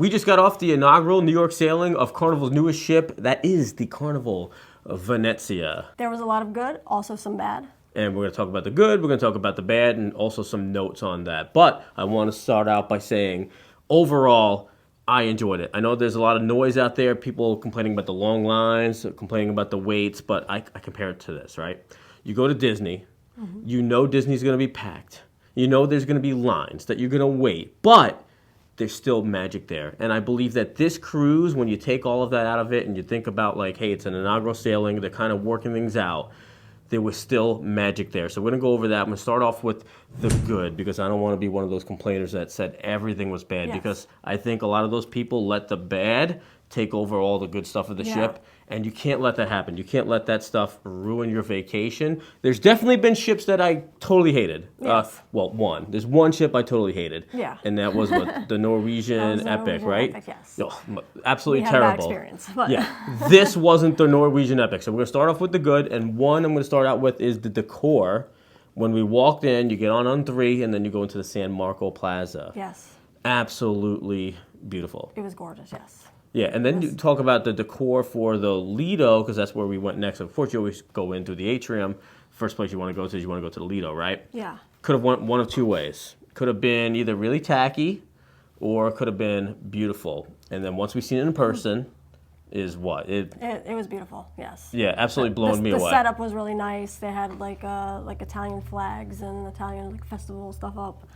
We just got off the inaugural New York sailing of Carnival's newest ship. That is the Carnival Venezia. There was a lot of good, also some bad. And we're going to talk about the good, we're going to talk about the bad, and also some notes on that. But I want to start out by saying, overall, I enjoyed it. I know there's a lot of noise out there, people complaining about the long lines, complaining about the waits, but I compare it to this, right? You go to Disney, you know Disney's going to be packed. You know there's going to be lines, that you're going to wait, but there's still magic there. And I believe that this cruise, when you take all of that out of it and you think about like, hey, it's an inaugural sailing, they're kind of working things out, there was still magic there. So we're going to go over that. I'm going to start off with the good because I don't want to be one of those complainers that said everything was bad because I think a lot of those people let the bad take over all the good stuff of the ship. And you can't let that happen. You can't let that stuff ruin your vacation. There's definitely been ships that I totally hated. Yes. One. There's one ship I totally hated. Yeah. And that was what, the Norwegian Epic, right? Epic, yes. Oh, absolutely We had a bad terrible. experience, but Yeah. This wasn't the Norwegian Epic. So we're going to start off with the good. And one I'm going to start out with is the decor. When we walked in, you get on 3, and then you go into the San Marco Plaza. Yes. Absolutely beautiful. It was gorgeous, yes. Yeah, and then you talk about the decor for the Lido, because that's where we went next. Of course, you always go in through the atrium. First place you want to go to is you want to go to the Lido, right? Yeah. Could have went one of two ways. Could have been either really tacky or could have been beautiful. And then once we seen it in person, is what? It was beautiful, yes. Yeah, absolutely blown me away. The setup was really nice. They had like Italian flags and Italian festival stuff up.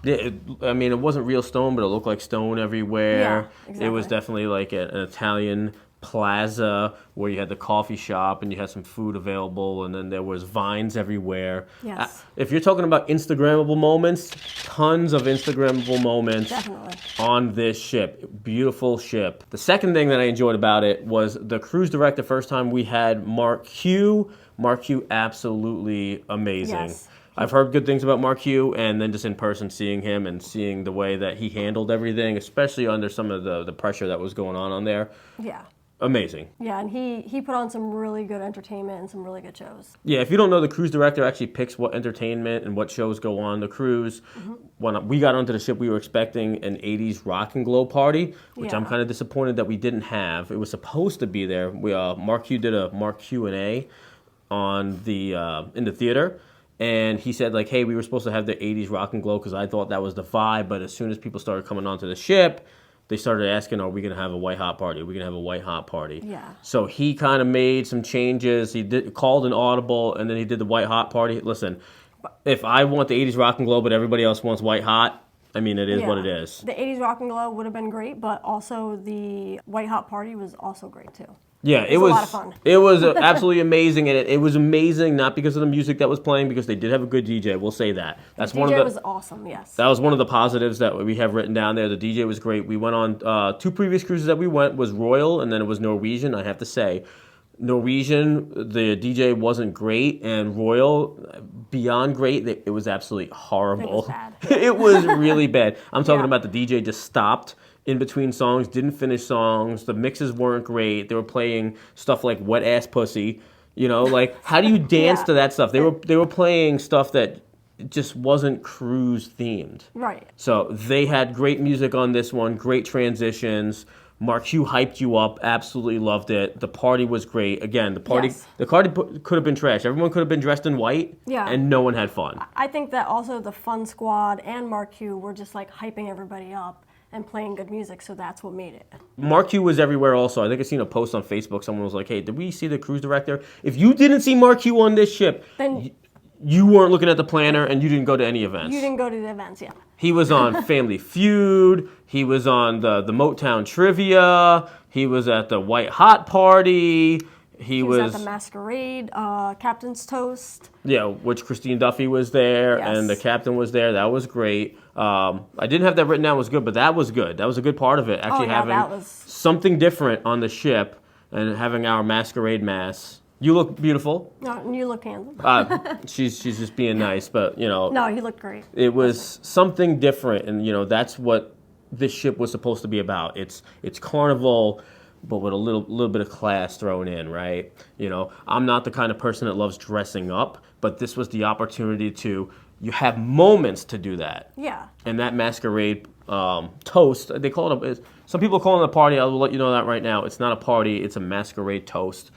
Yeah, it wasn't real stone, but it looked like stone everywhere. Yeah, exactly. It was definitely like an Italian plaza where you had the coffee shop and you had some food available, and then there was vines everywhere. Yes. If you're talking about Instagrammable moments, tons of Instagrammable moments Definitely. on this ship. Beautiful ship. The second thing that I enjoyed about it was the cruise director. First time we had Mark Q. Mark Q, absolutely amazing. Yes. I've heard good things about Mark Q, and then just in person seeing him and seeing the way that he handled everything, especially under some of the pressure that was going on there. Yeah. Amazing. Yeah, and he put on some really good entertainment and some really good shows. Yeah, if you don't know, the cruise director actually picks what entertainment and what shows go on the cruise. When we got onto the ship, we were expecting an 80s rock and glow party, which I'm kind of disappointed that we didn't have. It was supposed to be there. Mark Q did a Mark Q&A on in the theater. And he said, like, hey, we were supposed to have the 80s rock and glow because I thought that was the vibe. But as soon as people started coming onto the ship, they started asking, are we going to have a white hot party? Are we going to have a white hot party? Yeah. So he kind of made some changes. He called an audible, and then he did the white hot party. Listen, if I want the 80s rock and glow, but everybody else wants white hot, it is what it is. The 80s rock and glow would have been great, but also the white hot party was also great, too. Yeah, it was a lot of fun. It was absolutely amazing, and it was amazing not because of the music that was playing, because they did have a good DJ. We'll say that. The DJ was awesome. Yes. That was one of the positives that we have written down there. The DJ was great. We went on 2 previous cruises that we went was Royal, and then it was Norwegian. I have to say, Norwegian, the DJ wasn't great, and Royal, beyond great. It was absolutely horrible. It was bad. It was really bad. I'm talking about the DJ just stopped in between songs, didn't finish songs. The mixes weren't great. They were playing stuff like Wet Ass Pussy. Like, how do you dance to that stuff? They were playing stuff that just wasn't cruise themed. Right. So they had great music on this one, great transitions. Mark Q hyped you up, absolutely loved it. The party was great. Again, the party could have been trash. Everyone could have been dressed in white, and no one had fun. I think that also the Fun Squad and Mark Q were just like hyping everybody up and playing good music, so that's what made it. Mark Q was everywhere also. I think I seen a post on Facebook. Someone was like, hey, did we see the cruise director? If you didn't see Mark Q on this ship, then you weren't looking at the planner and you didn't go to any events. You didn't go to the events, yeah. He was on Family Feud. He was on the Motown Trivia. He was at the White Hot Party. He was at the Masquerade, Captain's Toast. Yeah, which Christine Duffy was there, and the captain was there. That was great. I didn't have that written down was good, but that was good. That was a good part of it, actually having something different on the ship and having our Masquerade mass. You look beautiful. No, you look handsome. She's just being nice, but No, you look great. It was something different, and that's what this ship was supposed to be about. It's Carnival, but with a little bit of class thrown in, right? I'm not the kind of person that loves dressing up, but this was the opportunity you have moments to do that. Yeah. And that Masquerade toast. They call it some people call it a party. I will let you know that right now. It's not a party. It's a masquerade toast.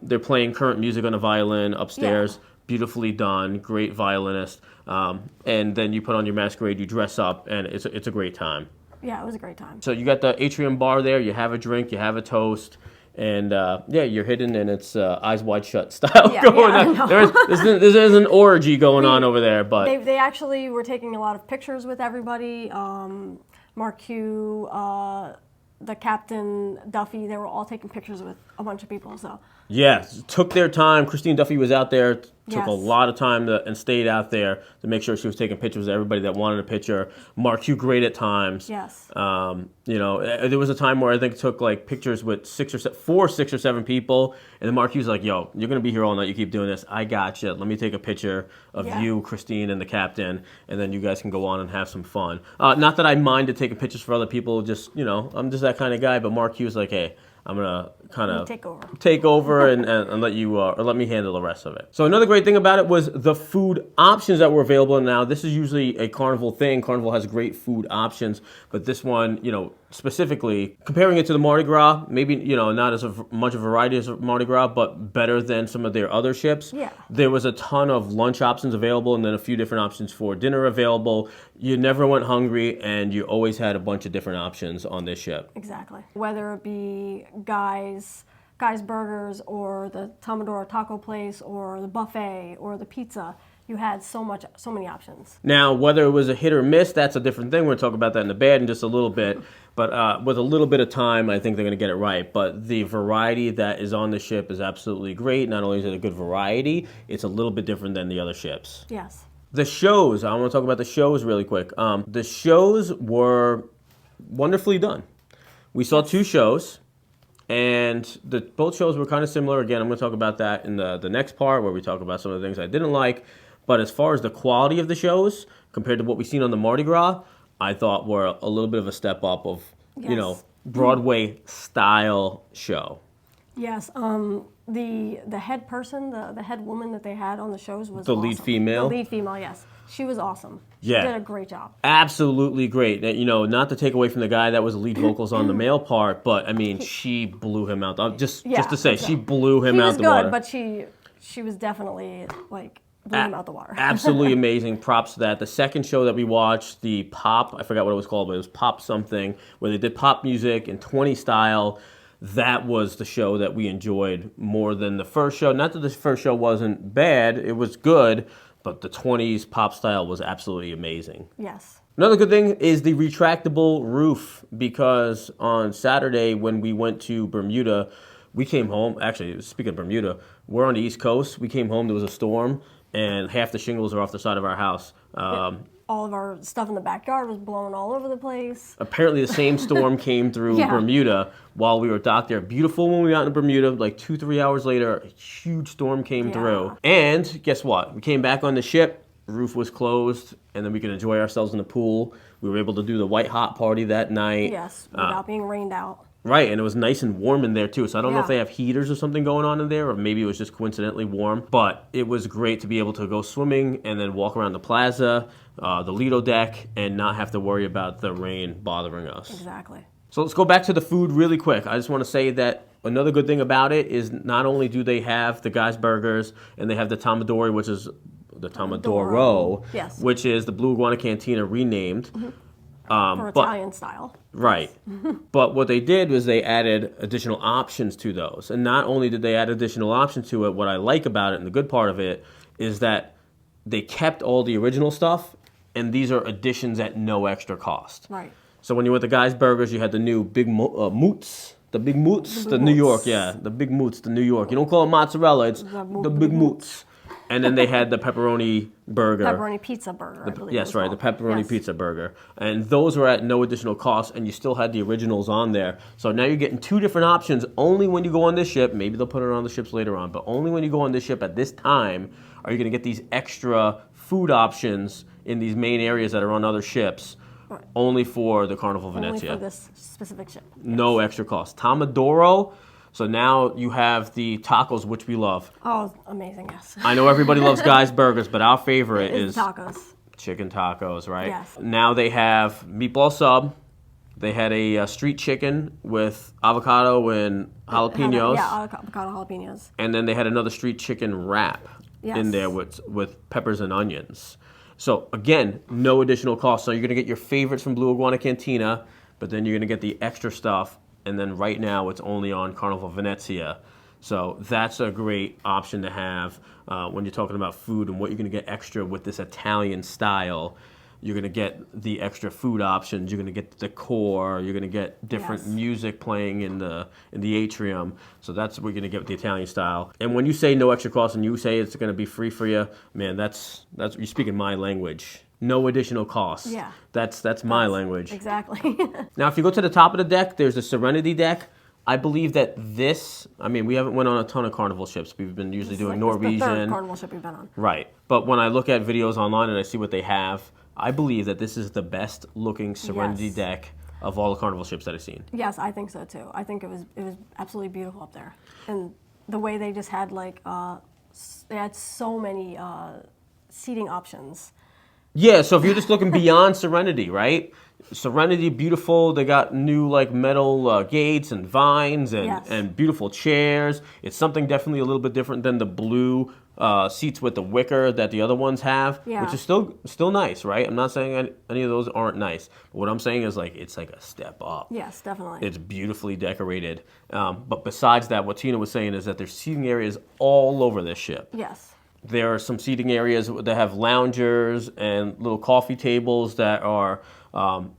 They're playing current music on a violin upstairs. Yeah. Beautifully done. Great violinist. And then you put on your masquerade. You dress up, and it's a great time. Yeah, it was a great time. So you got the atrium bar there. You have a drink. You have a toast. And you're hidden, and it's eyes wide shut style going on. There's an orgy going on over there, but they actually were taking a lot of pictures with everybody. Marque, the captain, Duffy, they were all taking pictures with a bunch of people. So took their time. Christine Duffy was out there. Took a lot of time and stayed out there to make sure she was taking pictures of everybody that wanted a picture. Marque, great at times. Yes. There was a time where I think took like pictures with 6 or 7 people, and then Marque was like, "Yo, you're gonna be here all night. You keep doing this. I got you. Let me take a picture of you, Christine, and the captain, and then you guys can go on and have some fun." Not that I minded taking pictures for other people. Just I'm just that kind of guy. But Marque was like, "Hey, I'm gonna kind of take over and let you or let me handle the rest of it." So another great thing about it was the food options that were available. Now this is usually a Carnival thing. Carnival has great food options, but this one, specifically comparing it to the Mardi Gras, maybe not as much a variety as Mardi Gras, but better than some of their other ships. Yeah. There was a ton of lunch options available, and then a few different options for dinner available. You never went hungry, and you always had a bunch of different options on this ship. Exactly. Whether it be Guy's Burgers or the Tomadora taco place or the buffet or the pizza, you had so many options. Now, whether it was a hit or miss, that's a different thing. We're going to talk about that in the bad in just a little bit. But with a little bit of time, I think they're going to get it right. But the variety that is on the ship is absolutely great. Not only is it a good variety, it's a little bit different than the other ships. Yes. The shows, I want to talk about the shows really quick. The shows were wonderfully done. We saw 2 shows. And both shows were kind of similar. Again, I'm going to talk about that in the next part where we talk about some of the things I didn't like. But as far as the quality of the shows, compared to what we've seen on the Mardi Gras, I thought were a little bit of a step up of, Broadway style show. Yes. The head person, the head woman that they had on the shows was the lead female. The lead female, yes. She was awesome. Yeah. She did a great job. Absolutely great. Not to take away from the guy that was the lead vocals on the male part, but I mean, she blew him out. Just to say, she blew him out the water. He was good, but she was definitely blew him out the water. Absolutely amazing. Props to that. The second show that we watched, the pop, I forgot what it was called, but it was pop something, where they did pop music in 20 style. That was the show that we enjoyed more than the first show. Not that the first show wasn't bad. It was good. But the 20s pop style was absolutely amazing. Yes. Another good thing is the retractable roof, because on Saturday when we went to Bermuda, we came home. Actually, speaking of Bermuda, we're on the East Coast. We came home, there was a storm, and half the shingles are off the side of our house. All of our stuff in the backyard was blowing all over the place. Apparently the same storm came through Bermuda while we were docked there. Beautiful when we got into Bermuda. Like 2-3 hours later, a huge storm came through. And guess what? We came back on the ship. The roof was closed, and then we could enjoy ourselves in the pool. We were able to do the white hot party that night. Yes, without being rained out. Right, and it was nice and warm in there too. So I don't know if they have heaters or something going on in there, or maybe it was just coincidentally warm. But it was great to be able to go swimming and then walk around the plaza, the Lido deck, and not have to worry about the rain bothering us. Exactly. So let's go back to the food really quick. I just want to say that another good thing about it is not only do they have the Guy's Burgers and they have the Tomadori, which is the Tomadoro, which is the Blue Iguana Cantina renamed. For Italian style. Right. But what they did was they added additional options to those. And not only did they add additional options to it, what I like about it and the good part of it is that they kept all the original stuff, and these are additions at no extra cost. Right. So when you went to Guy's Burgers, you had the new Big Moots. The Big Moots, the New York, the Big Moots, the New York. You don't call it mozzarella, it's the Big Moots. And then they had the pepperoni burger. Pepperoni pizza burger, I believe. Yes, right, the pepperoni pizza burger. And those were at no additional cost, and you still had the originals on there. So now you're getting 2 different options only when you go on this ship. Maybe they'll put it on the ships later on, but only when you go on this ship at this time are you going to get these extra food options in these main areas that are on other ships. Right. Only for the Carnival Venezia. Only for this specific ship. Yes. No extra cost. Tomadoro. So now you have the tacos, which we love. Oh, amazing, yes. I know everybody loves Guy's Burgers, but our favorite is tacos. Chicken tacos, right? Yes. Now they have meatball sub. They had a street chicken with avocado and jalapenos. Avocado jalapenos. And then they had another street chicken wrap in there with peppers and onions. So again, no additional cost. So you're gonna get your favorites from Blue Iguana Cantina, but then you're gonna get the extra stuff. And then right now it's only on Carnival Venezia. So that's a great option to have when you're talking about food and what you're gonna get extra with this Italian style. You're going to get the extra food options. You're going to get the decor. You're going to get different music playing in the atrium. So that's what you're going to get with the Italian style. And when you say no extra cost and you say it's going to be free for you, man, that's you're speaking my language. No additional cost. Yeah. That's my language. Exactly. Now, if you go to the top of the deck, there's the Serenity deck. I believe that we haven't went on a ton of Carnival ships. We've been usually doing Norwegian. It's the third Carnival ship we've been on. Right. But when I look at videos online and I see what they have, I believe that this is the best looking Serenity deck of all the Carnival ships that I've seen. Yes, I think so too. I think it was absolutely beautiful up there, and the way they just had they had so many seating options. Yeah, so if you're just looking beyond Serenity, right? Serenity, beautiful. They got new metal gates and vines and beautiful chairs. It's something definitely a little bit different than the blue seats with the wicker that the other ones have, which is still nice, right? I'm not saying any of those aren't nice. But what I'm saying is it's like a step up. Yes, definitely. It's beautifully decorated. But besides that, what Tina was saying is that there's seating areas all over this ship. Yes. There are some seating areas that have loungers and little coffee tables that are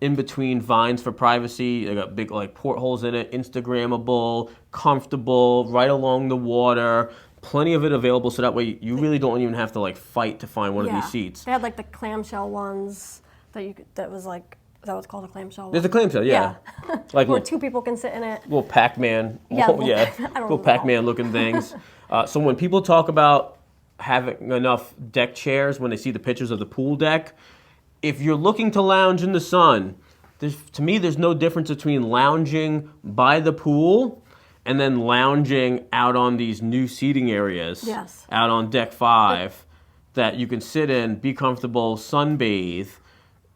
in between vines for privacy. They got big portholes in it, Instagrammable, comfortable, right along the water. Plenty of it available, so that way you really don't even have to fight to find one of these seats. They had the clamshell ones that was is that what's called a clamshell one? There's a clamshell, yeah. Where two people can sit in it. Little Pac-Man, little Pac-Man looking things. So when people talk about having enough deck chairs, when they see the pictures of the pool deck, if you're looking to lounge in the sun, to me there's no difference between lounging by the pool and then lounging out on these new seating areas, out on deck 5, that you can sit in, be comfortable, sunbathe.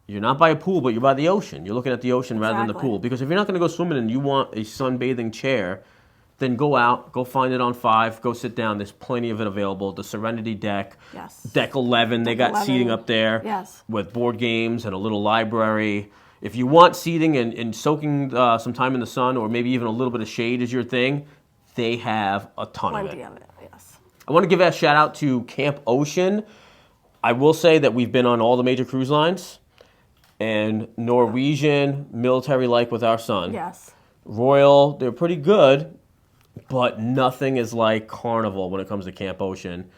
You're not by a pool, but you're by the ocean. You're looking at the ocean rather than the pool. Because if you're not going to go swimming and you want a sunbathing chair, then go out, go find it on 5, go sit down. There's plenty of it available. The Serenity deck, deck 11, they got seating up there with board games and a little library. If you want seating and soaking some time in the sun, or maybe even a little bit of shade is your thing, they have a ton of it. Plenty of it, yes. I want to give a shout out to Camp Ocean. I will say that we've been on all the major cruise lines, and Norwegian, military-like with our son. Yes. Royal, they're pretty good, but nothing is like Carnival when it comes to Camp Ocean,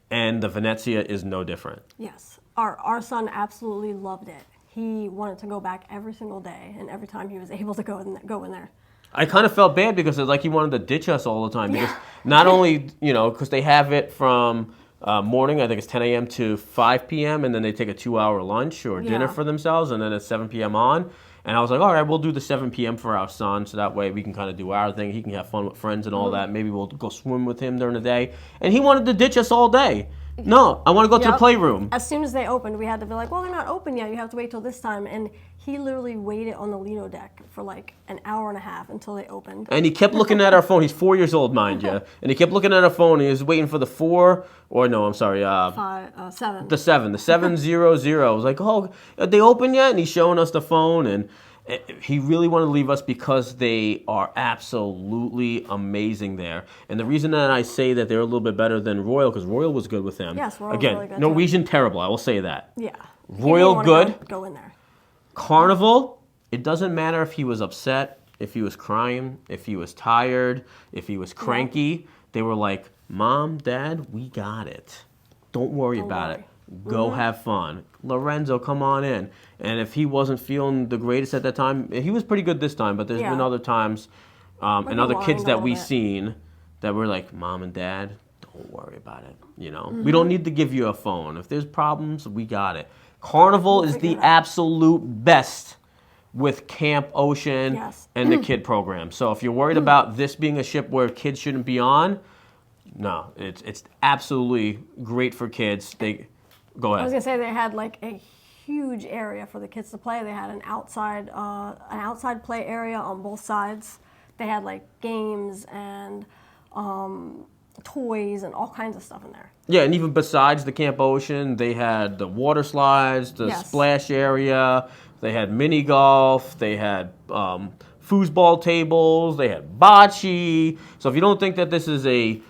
and the Venezia is no different. Yes. Our son absolutely loved it. He wanted to go back every single day, and every time he was able to go in there. I kind of felt bad because it's like he wanted to ditch us all the time. Because not only, because they have it from morning, I think it's 10 a.m. to 5 p.m., and then they take a 2-hour lunch or dinner for themselves, and then it's 7 p.m. on. And I was like, all right, we'll do the 7 p.m. for our son, so that way we can kind of do our thing. He can have fun with friends and all that. Maybe we'll go swim with him during the day. And he wanted to ditch us all day. No, I want to go to the playroom. As soon as they opened, we had to be like, well, they're not open yet. You have to wait till this time. And he literally waited on the Lido deck for an hour and a half until they opened. And he kept looking at our phone. He's 4 years old, mind you. And he kept looking at our phone. He was waiting for the 7. The 700. I was like, oh, are they open yet? And he's showing us the phone. And he really wanted to leave us because they are absolutely amazing there. And the reason that I say that they're a little bit better than Royal, because Royal was good with them. Yes, Royal was again, really good Norwegian too. Terrible, I will say that. Yeah. Royal good. Go in there. Carnival, it doesn't matter if he was upset, if he was crying, if he was tired, if he was cranky. They were like, Mom, Dad, we got it. Don't worry about it. Go have fun. Lorenzo, come on in. And if he wasn't feeling the greatest at that time, he was pretty good this time, but there's been other times and other kids that we've seen that were like, Mom and Dad, don't worry about it. We don't need to give you a phone. If there's problems, we got it. Carnival is the absolute best with Camp Ocean and the kid program. So if you're worried about this being a ship where kids shouldn't be on, no, it's absolutely great for kids. Go ahead. I was going to say they had a huge area for the kids to play. They had an outside play area on both sides. They had like games and toys and all kinds of stuff in there. Yeah, and even besides the Camp Ocean, they had the water slides, the splash area, they had mini golf, they had foosball tables, they had bocce. So if you don't think that this is a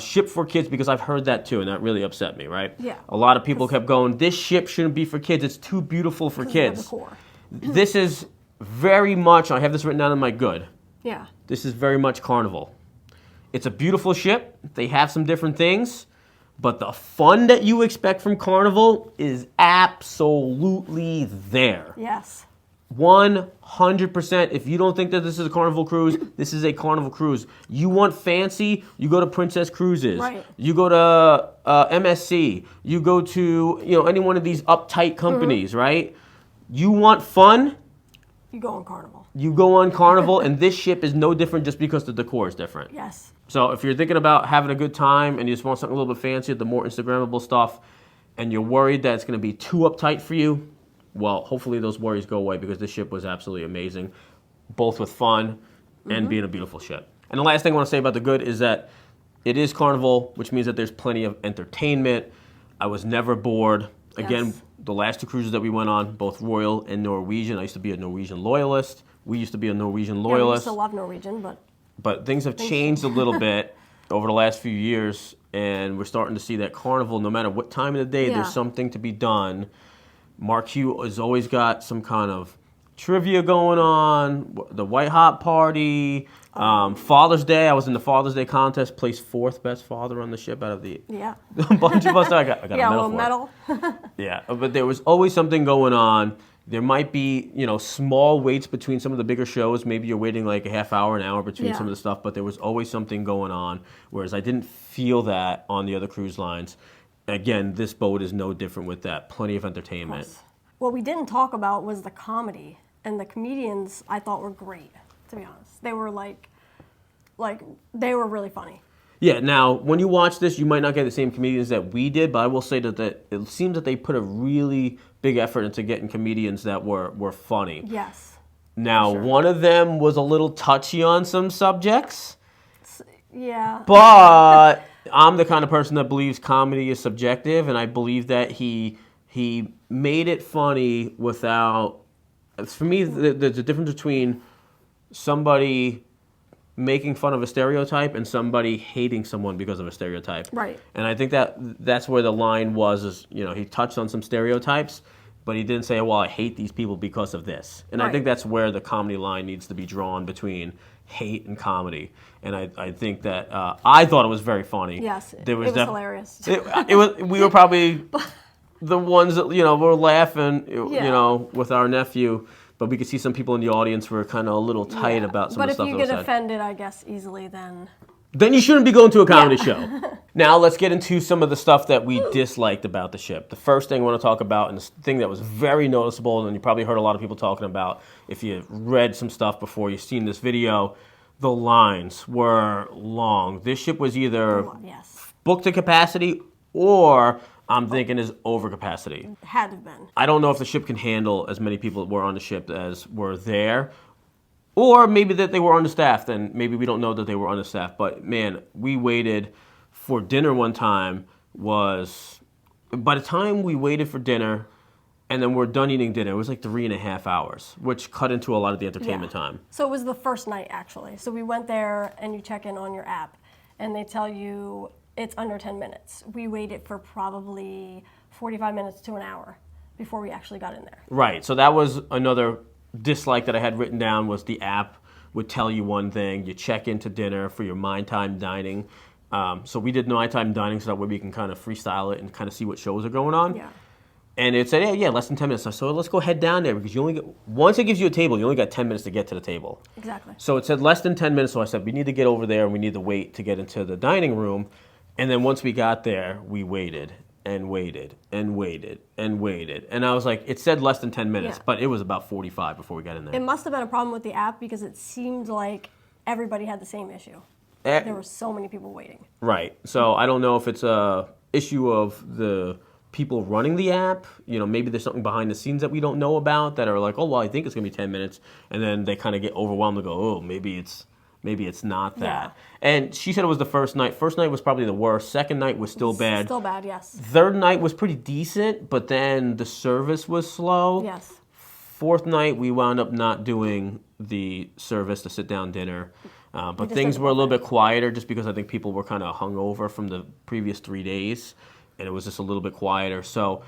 ship for kids, because I've heard that too, and that really upset me, right? Yeah. A lot of people kept going, this ship shouldn't be for kids, it's too beautiful for kids. Decor. This is very much, I have this written down in my good. Yeah. This is very much Carnival. It's a beautiful ship. They have some different things, but the fun that you expect from Carnival is absolutely there. Yes. 100%. If you don't think that this is a Carnival cruise, this is a Carnival cruise. You want fancy, you go to Princess Cruises. Right. You go to MSC. You go to any one of these uptight companies, right? You want fun, You go on Carnival. you go on Carnival, and this ship is no different just because the decor is different. Yes. So if you're thinking about having a good time and you just want something a little bit fancier, the more Instagrammable stuff, and you're worried that it's going to be too uptight for you, well, hopefully those worries go away, because this ship was absolutely amazing, both with fun and being a beautiful ship. And the last thing I want to say about the good is that it is Carnival, which means that there's plenty of entertainment. I was never bored. Again, Yes. the last two cruises that we went on, both Royal and Norwegian, I used to be a Norwegian loyalist. We used to be a Norwegian Yeah, we loyalist. still love Norwegian, But things have changed a little bit over the last few years, and we're starting to see that Carnival, no matter what time of the day, Yeah. there's something to be done. Mark Hugh has always got some kind of trivia going on, the White Hot Party, Father's Day. I was in the Father's Day contest, placed fourth best father on the ship out of the yeah. bunch of us. I got a Yeah, a medal little for it. medal. Yeah, but there was always something going on. There might be, small waits between some of the bigger shows. Maybe you're waiting like a half hour, an hour between Yeah. some of the stuff, but there was always something going on, whereas I didn't feel that on the other cruise lines. Again, this boat is no different with that. Plenty of entertainment. What we didn't talk about was the comedy, and the comedians I thought were great, to be honest. They were like they were really funny. Yeah, now, when you watch this, you might not get the same comedians that we did, but I will say that it seems that they put a really big effort into getting comedians that were funny. Yes. Now, Sure. one of them was a little touchy on some subjects, Yeah. but I'm the kind of person that believes comedy is subjective, and I believe that he made it funny without... For me, there's a difference between somebody making fun of a stereotype and somebody hating someone because of a stereotype. Right. And I think that's where the line was, is, he touched on some stereotypes, but he didn't say, well, I hate these people because of this. And I Right. think that's where the comedy line needs to be drawn between hate and comedy. And I think that I thought it was very funny. Yes. It was hilarious. We were probably the ones that, were laughing, Yeah. with our nephew. But we could see some people in the audience were kind of a little tight Yeah. about some of the stuff that But was if you said. get offended, I guess, easily, then... Then you shouldn't be going to a comedy show. Now let's get into some of the stuff that we disliked about the ship. The first thing I want to talk about, and the thing that was very noticeable, and you probably heard a lot of people talking about if you read some stuff before you've seen this video, the lines were long. This ship was either Yes. booked to capacity or I'm thinking is over capacity. Had to have been. I don't know if the ship can handle as many people that were on the ship as were there. Or maybe that they were understaffed, and maybe we don't know that they were understaffed. But man, we waited for dinner one time. By the time we waited for dinner, and then we're done eating dinner, it was like 3.5 hours, which cut into a lot of the entertainment time. So it was the first night, actually. So we went there, and you check in on your app, and they tell you it's under 10 minutes. We waited for probably 45 minutes to an hour before we actually got in there. Right. So that was another dislike that I had written down, was the app would tell you one thing. You check into dinner for your mind time dining. So we did night time dining so that way we can kind of freestyle it and kind of see what shows are going on. Yeah. And it said, yeah, less than 10 minutes. So let's go head down there, because you only once it gives you a table, you only got 10 minutes to get to the table. Exactly. So it said less than 10 minutes. So I said, we need to get over there and we need to wait to get into the dining room. And then once we got there, we waited and waited and waited and waited. And I was like, it said less than 10 minutes, Yeah. but it was about 45 before we got in there. It must have been a problem with the app because it seemed like everybody had the same issue. There were so many people waiting. Right. So I don't know if it's a issue of the people running the app. Maybe there's something behind the scenes that we don't know about that are like, oh, well, I think it's going to be 10 minutes. And then they kind of get overwhelmed and go, oh, maybe it's not that. Yeah. And she said it was the first night. First night was probably the worst. Second night was still bad. Still bad, yes. Third night was pretty decent, but then the service was slow. Yes. Fourth night, we wound up not doing the service, the sit-down dinner. But things were a little bit quieter just because I think people were kind of hungover from the previous 3 days, and it was just a little bit quieter. So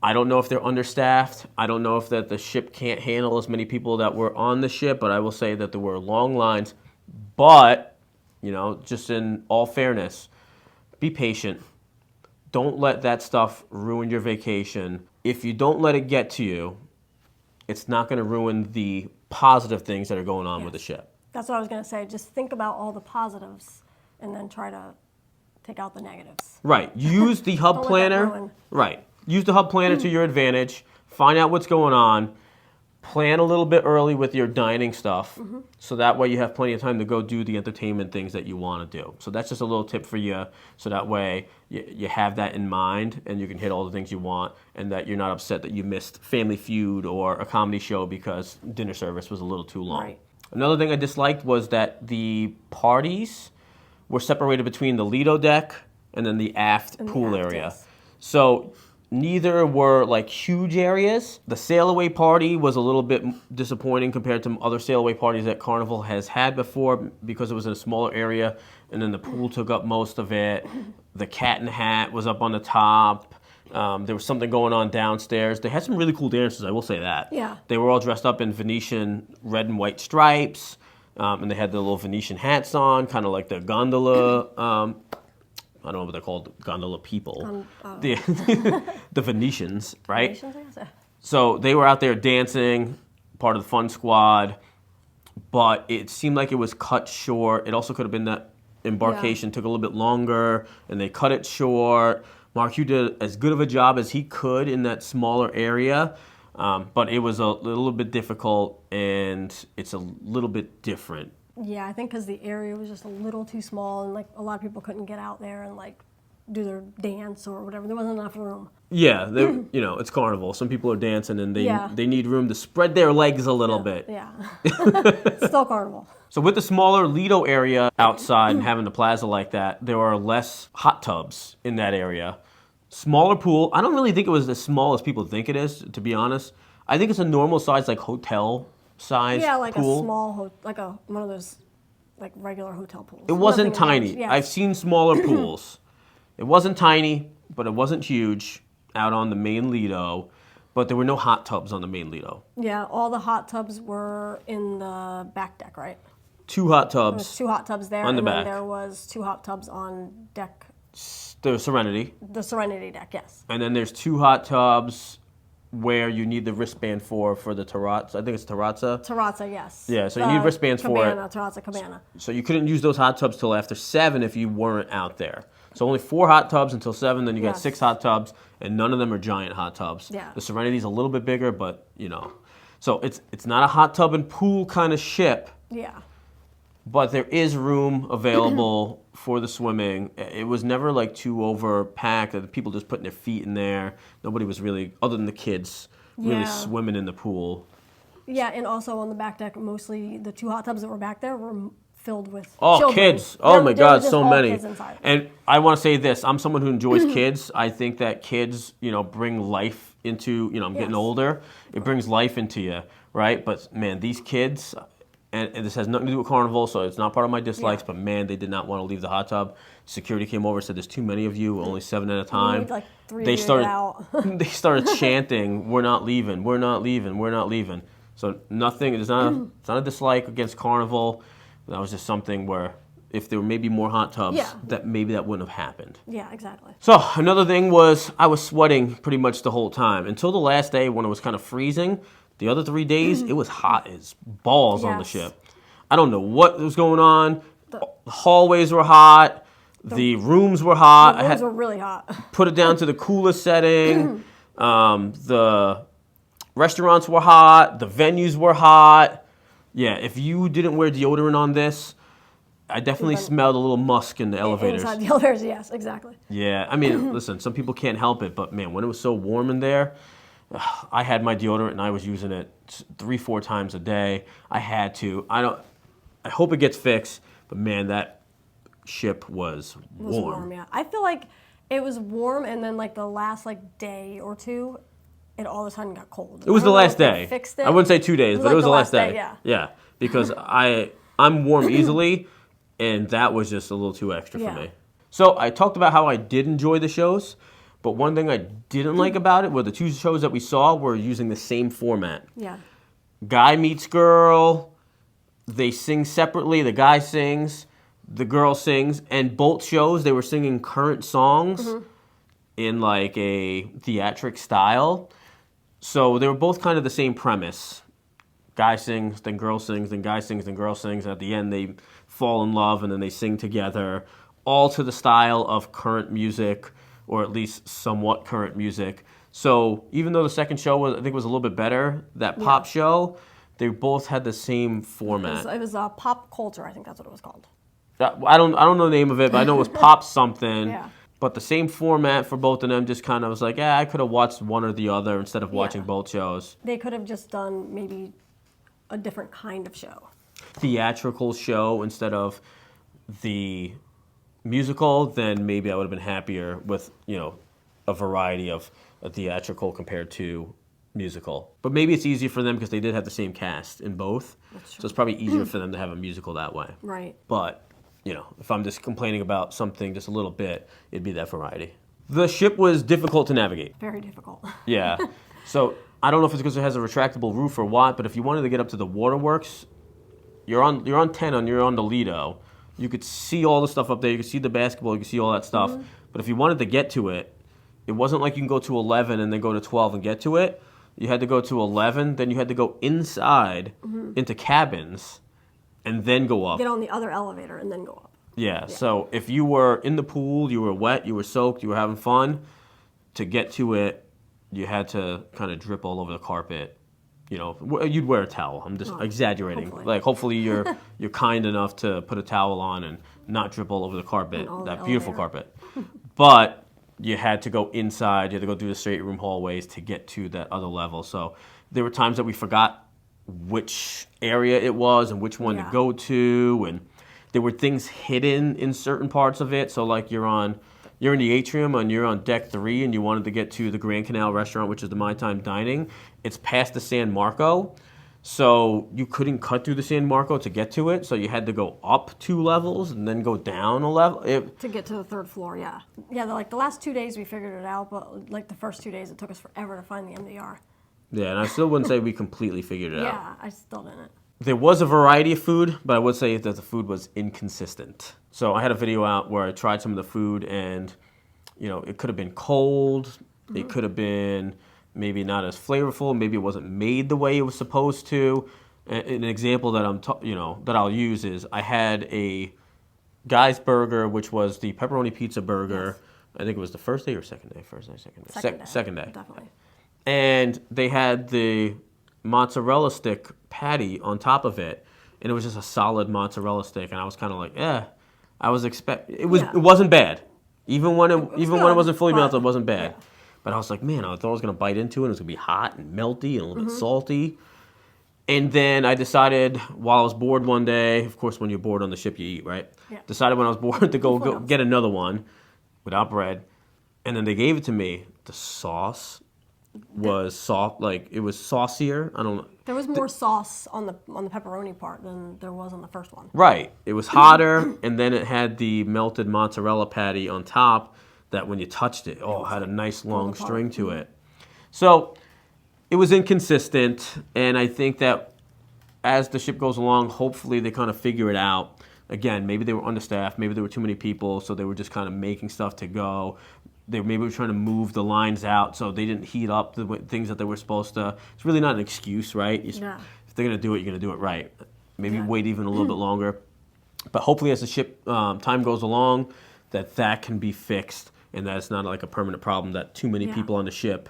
I don't know if they're understaffed. I don't know if that the ship can't handle as many people that were on the ship, but I will say that there were long lines. But, just in all fairness, be patient. Don't let that stuff ruin your vacation. If you don't let it get to you, it's not going to ruin the positive things that are going on with the ship. That's what I was going to say. Just think about all the positives and then try to take out the negatives. Right. Use the hub planner. Right. Use the hub planner to your advantage. Find out what's going on. Plan a little bit early with your dining stuff, so that way you have plenty of time to go do the entertainment things that you want to do. So that's just a little tip for you, so that way you have that in mind and you can hit all the things you want, and that you're not upset that you missed Family Feud or a comedy show because dinner service was a little too long. Right. Another thing I disliked was that the parties were separated between the Lido deck and then the aft pool area. Yes. So neither were like huge areas. The sail away party was a little bit disappointing compared to other sail away parties that Carnival has had before because it was in a smaller area, and then the pool took up most of it. The cat and hat was up on the top. There was something going on downstairs. They had some really cool dancers, I will say that. Yeah. They were all dressed up in Venetian red and white stripes, and they had the little Venetian hats on, kind of like the gondola. I don't know what they're called, gondola people. The Venetians, right? Venetians, I guess. So they were out there dancing, part of the fun squad, but it seemed like it was cut short. It also could have been that embarkation took a little bit longer, and they cut it short. Mark Hugh did as good of a job as he could in that smaller area, but it was a little bit difficult, and it's a little bit different. Yeah, I think because the area was just a little too small, and like a lot of people couldn't get out there and like do their dance or whatever. There wasn't enough room. Yeah, it's Carnival. Some people are dancing and they need room to spread their legs a little bit. Yeah, still Carnival. So with the smaller Lido area outside and having the plaza like that, there are less hot tubs in that area. Smaller pool. I don't really think it was as small as people think it is, to be honest. I think it's a normal size, like hotel size pool. Yeah, like a small, one of those like regular hotel pools. It wasn't Nothing tiny. large. Yeah. I've seen smaller pools. It wasn't tiny, but it wasn't huge out on the main Lido. But there were no hot tubs on the main Lido. Yeah, all the hot tubs were in the back deck, right? 2 hot There tubs. was 2 hot tubs there, On the and back. then there was 2 hot tubs on deck, The Serenity. the Serenity deck. Yes. And then there's 2 hot tubs where you need the wristband for the terrazza. I think it's terrazza. Terrazza, yes. Yeah, so you need wristbands for it. Terrazza Cabana. So you couldn't use those hot tubs till after 7 if you weren't out there. So only 4 hot tubs until 7, then you got Yes. 6 hot tubs, and none of them are giant hot tubs. Yeah. The Serenity's a little bit bigger, but So it's not a hot tub and pool kind of ship, Yeah. but there is room available for the swimming. It was never like too overpacked, and people just putting their feet in there. Nobody was really, other than the kids, really Yeah. swimming in the pool. Yeah, and also on the back deck, mostly the 2 hot tubs that were back there were filled with Oh, children. kids. Oh, my There were God, just so all many. kids inside. And I want to say this. I'm someone who enjoys kids. I think that kids, bring life into, I'm getting Yes. older. It brings life into you, right? But, man, these kids, and this has nothing to do with Carnival, so it's not part of my dislikes, but, man, they did not want to leave the hot tub. Security came over and said, there's too many of you, only 7 at a time. need, like, 3 They to get started, out. they started chanting, we're not leaving, we're not leaving, we're not leaving. So nothing, it's not a dislike against Carnival. That was just something where if there were maybe more hot tubs, Yeah. that maybe that wouldn't have happened. Yeah, exactly. So another thing was I was sweating pretty much the whole time until the last day when it was kind of freezing. The other 3 days, it was hot as balls on the Yes. ship. I don't know what was going on. The hallways were hot. The rooms were hot. The rooms were really hot. Put it down to the coolest setting. The restaurants were hot. The venues were hot. Yeah, if you didn't wear deodorant on this, I definitely been- smelled a little musk in the elevators. Inside the elevators, yes, exactly. Yeah, I mean, listen, some people can't help it, but man, when it was so warm in there, I had my deodorant and I was using it 3-4 times a day. I had to. I hope it gets fixed, but man, that ship was It was warm, yeah. I feel like it was warm, and then like the last like day or two, it all of a sudden got cold. It was the last day. Fixed it. I wouldn't say 2 days, but like it was the last day. Yeah. Yeah, because I'm warm easily, and that was just a little too extra Yeah. for me. So I talked about how I did enjoy the shows, but one thing I didn't like about it were the 2 shows that we saw were using the same format. Yeah. Guy meets girl, they sing separately, the guy sings, the girl sings, and both shows they were singing current songs in like a theatric style. So they were both kind of the same premise. Guy sings, then girl sings, then guy sings, then girl sings. And at the end, they fall in love, and then they sing together, all to the style of current music, or at least somewhat current music. So even though the second show was, I think, was a little bit better, that pop show, they both had the same format. It was pop culture, I think that's what it was called. I don't know the name of it, but I know it was pop something. Yeah. But the same format for both of them, just kind of was like, I could have watched one or the other instead of watching both shows. They could have just done maybe a different kind of show. Theatrical show instead of the musical, then maybe I would have been happier with, a variety of a theatrical compared to musical. But maybe it's easier for them because they did have the same cast in both. That's true. So it's probably easier for them to have a musical that way. Right. But, if I'm just complaining about something just a little bit, it'd be that variety. The ship was difficult to navigate. Very difficult. Yeah. So I don't know if it's because it has a retractable roof or what, but if you wanted to get up to the waterworks, you're on the Lido. You could see all the stuff up there. You could see the basketball. You could see all that stuff. But if you wanted to get to it, it wasn't like you can go to 11 and then go to 12 and get to it. You had to go to 11, then you had to go inside into cabins and then go up. Get on the other elevator and then go up. Yeah, so if you were in the pool, you were wet, you were soaked, you were having fun, to get to it, you had to kind of drip all over the carpet. You'd wear a towel. I'm just exaggerating. Hopefully you're kind enough to put a towel on and not drip all over the carpet, that beautiful carpet. But you had to go inside, you had to go through the straight room hallways to get to that other level. So there were times that we forgot which area it was and which one to go to, and there were things hidden in certain parts of it. So like you're in the atrium and you're on deck 3 and you wanted to get to the Grand Canal restaurant, which is the My Time Dining. It's past the San Marco, so you couldn't cut through the San Marco to get to it. So you had to go up 2 levels and then go down a level. To get to the 3rd floor, yeah. Yeah, the last 2 days we figured it out, but like the first 2 days it took us forever to find the MDR. Yeah, and I still wouldn't say we completely figured it out. Yeah, I still didn't. There was a variety of food, but I would say that the food was inconsistent. So I had a video out where I tried some of the food, and it could have been cold. It could have been maybe not as flavorful. Maybe it wasn't made the way it was supposed to. An example that that I'll use is I had a Guy's Burger, which was the pepperoni pizza burger. Yes. I think it was the first day or second day. First day, second day. Second day. Definitely. And they had the mozzarella stick patty on top of it, and it was just a solid mozzarella stick, and I was kind of like, I was it wasn't bad, even when it wasn't fully melted, it wasn't bad. Yeah. But I was like, man, I thought I was gonna bite into it, it was gonna be hot and melty and a little bit salty. And then I decided while I was bored one day, of course when you're bored on the ship you eat, right? Yeah. Decided when I was bored to go get another one without bread, and then they gave it to me. The sauce was soft, like it was saucier. I don't know. There was more sauce on the pepperoni part than there was on the first one. Right. It was hotter, and then it had the melted mozzarella patty on top that when you touched it, had a nice long string to it. So it was inconsistent, and I think that as the ship goes along, hopefully they kind of figure it out. Again, maybe they were understaffed, maybe there were too many people, so they were just kind of making stuff to go. They maybe were trying to move the lines out so they didn't heat up the things that they were supposed to. It's really not an excuse, right? If they're going to do it, you're going to do it right. Maybe wait even a little bit longer. But hopefully as the ship time goes along, that can be fixed and that it's not like a permanent problem that too many people on the ship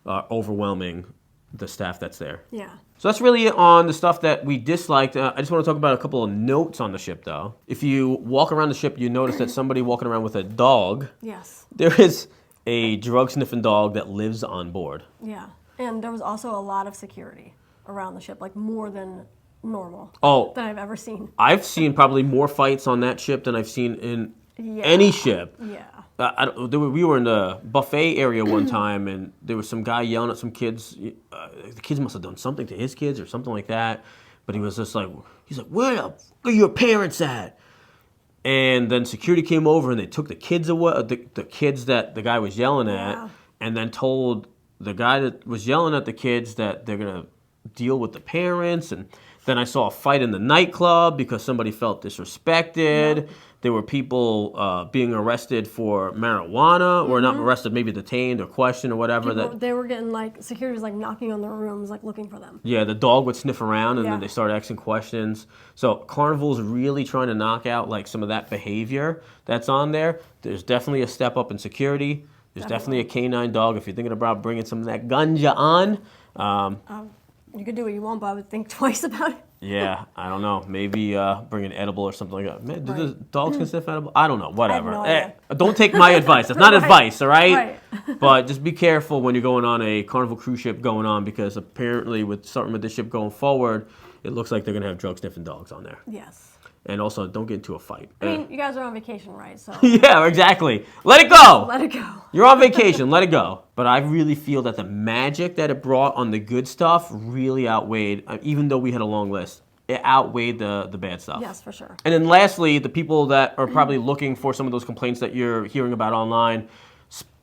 are overwhelming the staff that's there. Yeah. So that's really it on the stuff that we disliked. I just want to talk about a couple of notes on the ship, though. If you walk around the ship, you notice that somebody walking around with a dog. Yes. There is a drug-sniffing dog that lives on board. Yeah. And there was also a lot of security around the ship, like more than normal. Oh. That I've ever seen. I've seen probably more fights on that ship than I've seen in any ship. Yeah. We were in the buffet area one time, and there was some guy yelling at some kids. The kids must have done something to his kids or something like that. But he was just like, where the f are your parents at? And then security came over, and they took the kids away, the kids that the guy was yelling at, and then told the guy that was yelling at the kids that they're going to deal with the parents. And then I saw a fight in the nightclub because somebody felt disrespected. Yeah. There were people being arrested for marijuana, or not arrested, maybe detained or questioned or whatever. They were getting security was knocking on their rooms, looking for them. Yeah, the dog would sniff around, and then they started asking questions. So Carnival's really trying to knock out some of that behavior that's on there. There's definitely a step up in security. There's definitely a canine dog. If you're thinking about bringing some of that ganja on. You could do what you want, but I would think twice about it. Yeah, I don't know. Maybe bring an edible or something like that. Man, do the dogs can sniff edible? I don't know. Whatever. I have no idea. Don't take my advice. That's not advice, all right? Right. But just be careful when you're going on a Carnival cruise ship going on, because apparently starting with this ship going forward, it looks like they're going to have drug-sniffing dogs on there. Yes. And also, don't get into a fight. I mean, you guys are on vacation, right? So yeah, exactly. Let it go. Let it go. You're on vacation. Let it go. But I really feel that the magic that it brought on the good stuff really outweighed, even though we had a long list, it outweighed the bad stuff. Yes, for sure. And then lastly, the people that are probably looking for some of those complaints that you're hearing about online,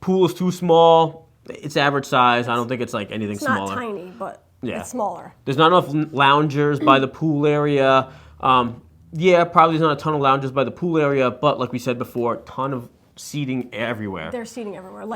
pool is too small. It's average size. I don't think it's anything smaller. It's not tiny, but it's smaller. There's not enough loungers by the pool area. Yeah, probably there's not a ton of lounges by the pool area, but like we said before, a ton of seating everywhere. There's seating everywhere.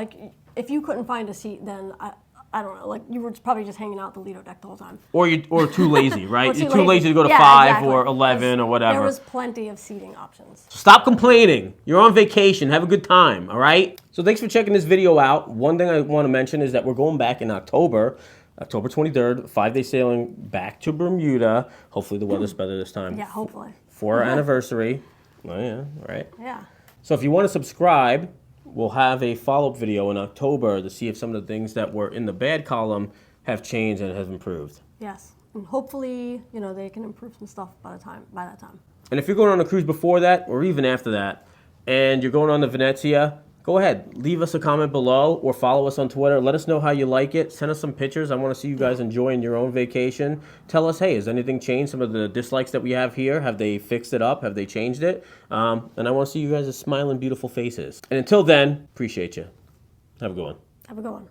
If you couldn't find a seat, then I don't know. You were probably just hanging out at the Lido deck the whole time. Or too lazy, right? You're too lazy to go to 5 exactly. or 11 or whatever. There was plenty of seating options. Stop complaining. You're on vacation. Have a good time, all right? So thanks for checking this video out. One thing I want to mention is that we're going back in October 23rd, 5-day sailing back to Bermuda. Hopefully the weather's better this time. Yeah, hopefully. For our anniversary. Oh, yeah, right? Yeah. So if you want to subscribe, we'll have a follow-up video in October to see if some of the things that were in the bad column have changed and have improved. Yes. And hopefully, they can improve some stuff by that time. And if you're going on a cruise before that, or even after that, and you're going on the Venezia, go ahead, leave us a comment below or follow us on Twitter. Let us know how you like it. Send us some pictures. I want to see you guys enjoying your own vacation. Tell us, hey, has anything changed? Some of the dislikes that we have here, have they fixed it up? Have they changed it? And I want to see you guys' smiling, beautiful faces. And until then, appreciate you. Have a good one. Have a good one.